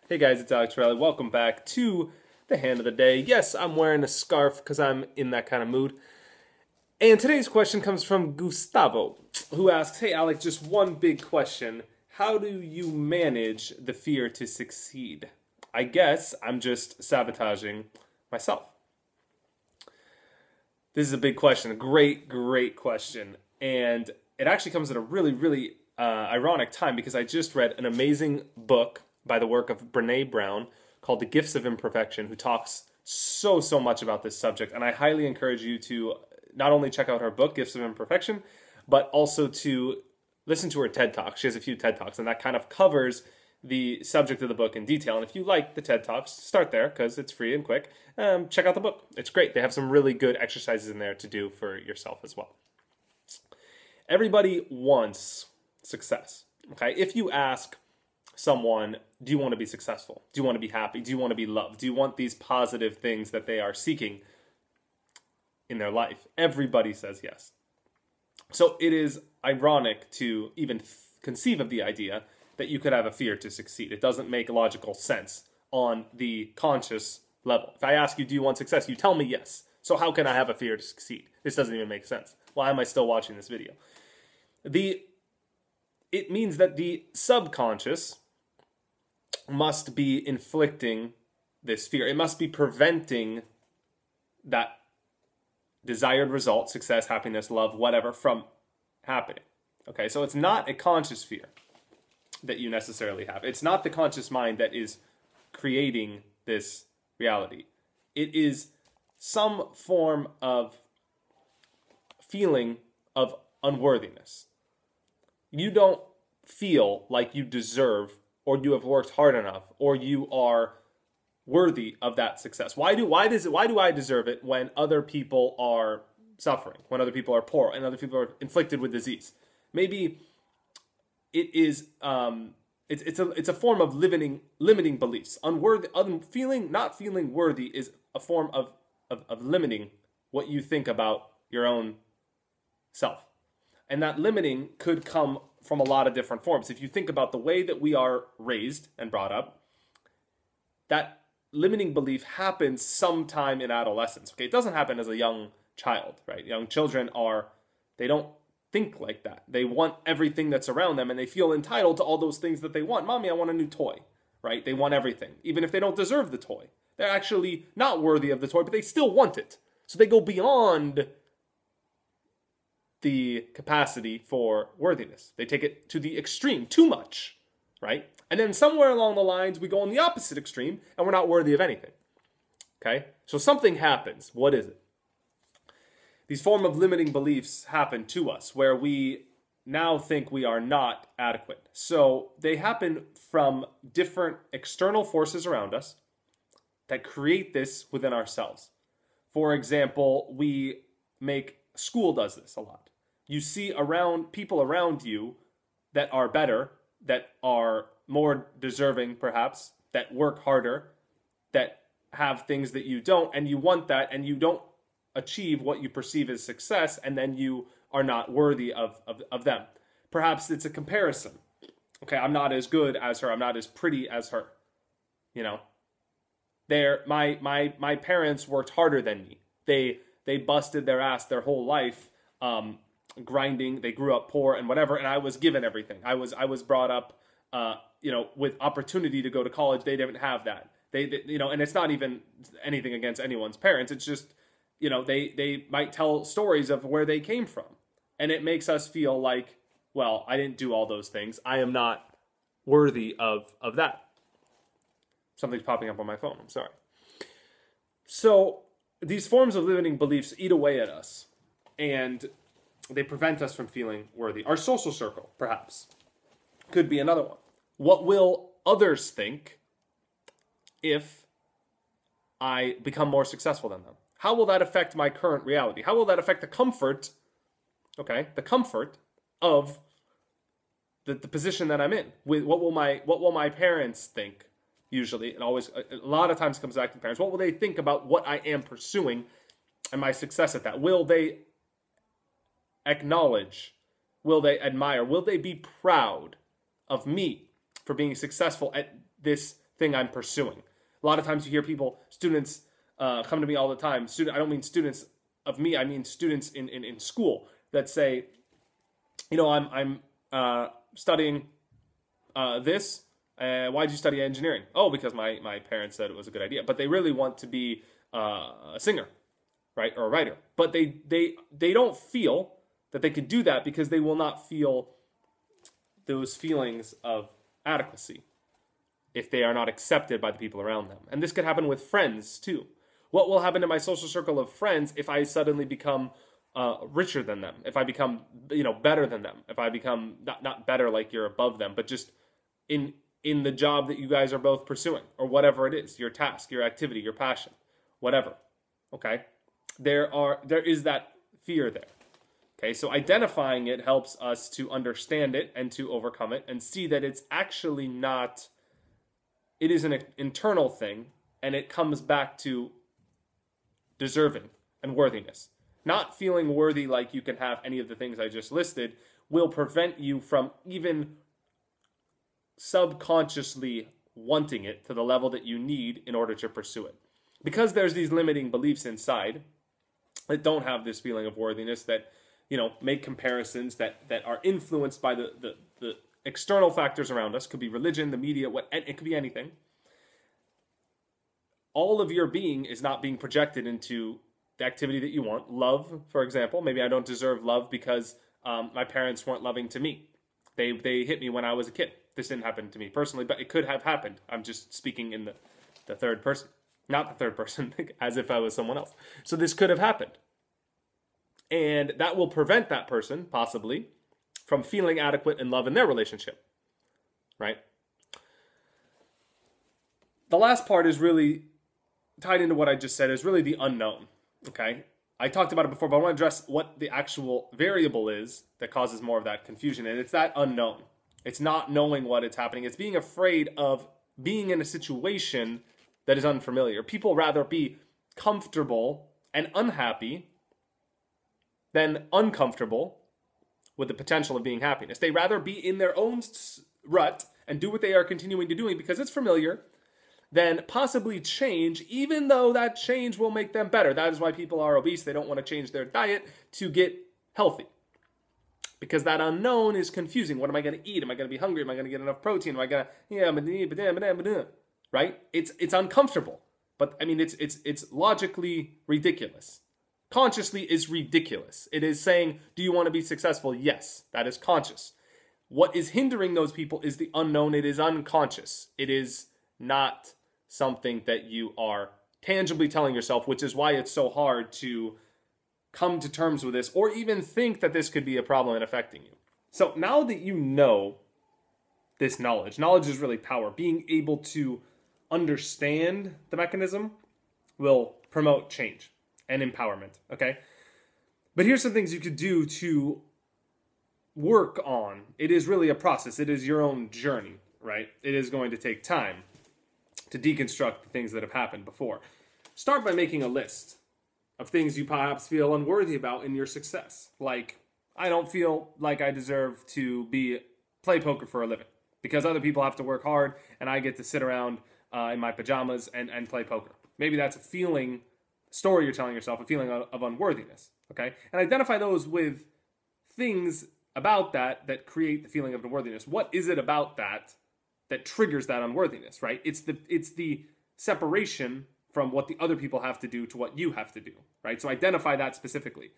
Hey guys, it's Alec Torelli. Welcome back to the hand of the day. Yes, I'm wearing a scarf because I'm in that kind of mood. And today's question comes from Gustavo, who asks, hey Alec, just one big question. How do you manage the fear to succeed? I guess I'm just sabotaging myself. This is a big question, a great question. And it actually comes at a really ironic time because I just read an amazing book by the work of Brené Brown called The Gifts of Imperfection, who talks so much about this subject. And I highly encourage you to not only check out her book, Gifts of Imperfection, but also to listen to her TED Talks. She has a few TED Talks, and that kind of covers the subject of the book in detail. And if you like the TED Talks, start there because it's free and quick. Check out the book. It's great. They have some really good exercises in there to do for yourself as well. Everybody wants success. Okay, if you ask someone, do you want to be successful? Do you want to be happy? Do you want to be loved? Do you want these positive things that they are seeking in their life? Everybody says yes. So it is ironic to even conceive of the idea that you could have a fear to succeed. It doesn't make logical sense on the conscious level. If I ask you, do you want success? You tell me yes. So how can I have a fear to succeed? This doesn't even make sense. Why am I still watching this video? It means that the subconscious must be inflicting this fear. It must be preventing that desired result, success, happiness, love, whatever, from happening. Okay, so it's not a conscious fear that you necessarily have. It's not the conscious mind that is creating this reality. It is some form of feeling of unworthiness. You don't feel like you deserve, or you have worked hard enough, or you are worthy of that success. Why do I deserve it when other people are suffering, when other people are poor, and other people are inflicted with disease? Maybe it is it's a form of limiting beliefs. Not feeling worthy is a form of limiting what you think about your own self. And that limiting could come from a lot of different forms. If you think about the way that we are raised and brought up, that limiting belief happens sometime in adolescence. Okay, it doesn't happen as a young child, right? Young children they don't think like that. They want everything that's around them, and they feel entitled to all those things that they want. Mommy, I want a new toy, right? They want everything, even if they don't deserve the toy. They're actually not worthy of the toy, but they still want it. So they go beyond the capacity for worthiness. They take it to the extreme, too much, right? And then somewhere along the lines, we go on the opposite extreme, and we're not worthy of anything, okay? So something happens. What is it? These form of limiting beliefs happen to us, where we now think we are not adequate. So they happen from different external forces around us that create this within ourselves. For example, school does this a lot. You see people around you that are better, that are more deserving perhaps, that work harder, that have things that you don't, and you want that, and you don't achieve what you perceive as success, and then you are not worthy of them. Perhaps it's a comparison. Okay, I'm not as good as her, I'm not as pretty as her. You know, my parents worked harder than me. They busted their ass their whole life, grinding. They grew up poor and whatever, and I was given everything. I was brought up, with opportunity to go to college. They didn't have that. They and it's not even anything against anyone's parents. It's just, they might tell stories of where they came from, and it makes us feel like, well, I didn't do all those things. I am not worthy of that. Something's popping up on my phone. I'm sorry. So these forms of limiting beliefs eat away at us, and they prevent us from feeling worthy. Our social circle, perhaps, could be another one. What will others think if I become more successful than them? How will that affect my current reality? How will that affect the comfort of the position that I'm in? What will my parents think? Usually, a lot of times comes back to parents. What will they think about what I am pursuing and my success at that? Will they acknowledge? Will they admire? Will they be proud of me for being successful at this thing I'm pursuing. A lot of times you hear students come to me all the time. I don't mean students of me, I mean students in school that say, I'm studying this. Why did you study engineering? Oh, because my parents said it was a good idea. But they really want to be a singer, right, or a writer. But they don't feel that they could do that because they will not feel those feelings of adequacy if they are not accepted by the people around them. And this could happen with friends too. What will happen to my social circle of friends if I suddenly become richer than them? If I become, better than them? If I become not better like you're above them, but just in the job that you guys are both pursuing, or whatever it is, your task, your activity, your passion, whatever. Okay, there is that fear there. Okay, so identifying it helps us to understand it and to overcome it and see that it's actually not. It is an internal thing, and it comes back to deserving and worthiness. Not feeling worthy like you can have any of the things I just listed will prevent you from even subconsciously wanting it to the level that you need in order to pursue it. Because there's these limiting beliefs inside that don't have this feeling of worthiness, that, make comparisons that are influenced by the external factors around us. Could be religion, the media, it could be anything. All of your being is not being projected into the activity that you want. Love, for example. Maybe I don't deserve love because my parents weren't loving to me. They hit me when I was a kid. This didn't happen to me personally, but it could have happened. I'm just speaking in the third person. Not the third person, as if I was someone else. So this could have happened. And that will prevent that person, possibly, from feeling adequate and love in their relationship. Right? The last part is really tied into what I just said, is really the unknown. Okay? I talked about it before, but I want to address what the actual variable is that causes more of that confusion. And it's that unknown. It's not knowing what is happening. It's being afraid of being in a situation that is unfamiliar. People rather be comfortable and unhappy than uncomfortable with the potential of being happiness. They rather be in their own rut and do what they are continuing to do because it's familiar, than possibly change, even though that change will make them better. That is why people are obese. They don't want to change their diet to get healthy. Because that unknown is confusing. What am I going to eat? Am I going to be hungry? Am I going to get enough protein? Am I going to, right? It's uncomfortable. But I mean, it's logically ridiculous. Consciously is ridiculous. It is saying, do you want to be successful? Yes, that is conscious. What is hindering those people is the unknown. It is unconscious. It is not something that you are tangibly telling yourself, which is why it's so hard to come to terms with this or even think that this could be a problem and affecting you. So now that you know this knowledge is really power. Being able to understand the mechanism will promote change and empowerment, okay? But here's some things you could do to work on. It is really a process. It is your own journey, right? It is going to take time to deconstruct the things that have happened before. Start by making a list of things you perhaps feel unworthy about in your success. Like, I don't feel like I deserve to play poker for a living because other people have to work hard and I get to sit around in my pajamas and play poker. Maybe that's a story you're telling yourself, a feeling of unworthiness, okay? And identify those with things about that create the feeling of unworthiness. What is it about that triggers that unworthiness, right? It's the separation from what the other people have to do to what you have to do, right? So identify that specifically.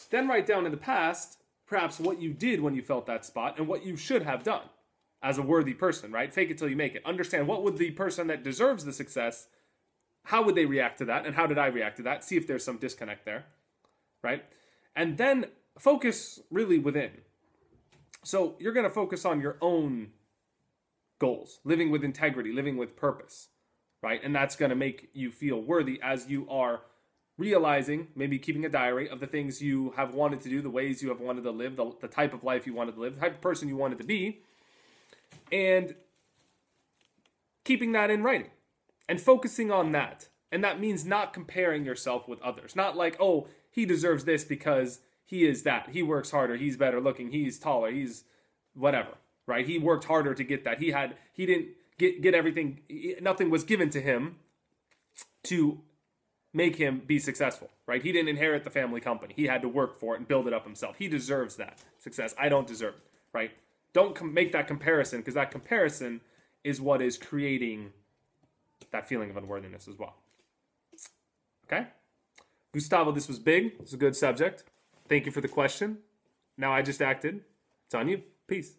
Then write down in the past, perhaps what you did when you felt that spot and what you should have done as a worthy person, right? Fake it till you make it. Understand what would the person that deserves the success, how would they react to that and how did I react to that? See if there's some disconnect there, right? And then focus really within. So you're going to focus on your own goals, living with integrity, living with purpose, right? And that's going to make you feel worthy as you are realizing, maybe keeping a diary of the things you have wanted to do, the ways you have wanted to live, the type of life you wanted to live, the type of person you wanted to be, and keeping that in writing and focusing on that. And that means not comparing yourself with others. Not like, oh, he deserves this because he is that. He works harder. He's better looking. He's taller. He's whatever. Right? He worked harder to get that. He didn't get everything. Nothing was given to him to make him be successful, right? He didn't inherit the family company. He had to work for it and build it up himself. He deserves that success. I don't deserve it, right? Don't make that comparison, because that comparison is what is creating that feeling of unworthiness as well. Okay? Gustavo, this was big. It's a good subject. Thank you for the question. Now I just acted. It's on you. Peace.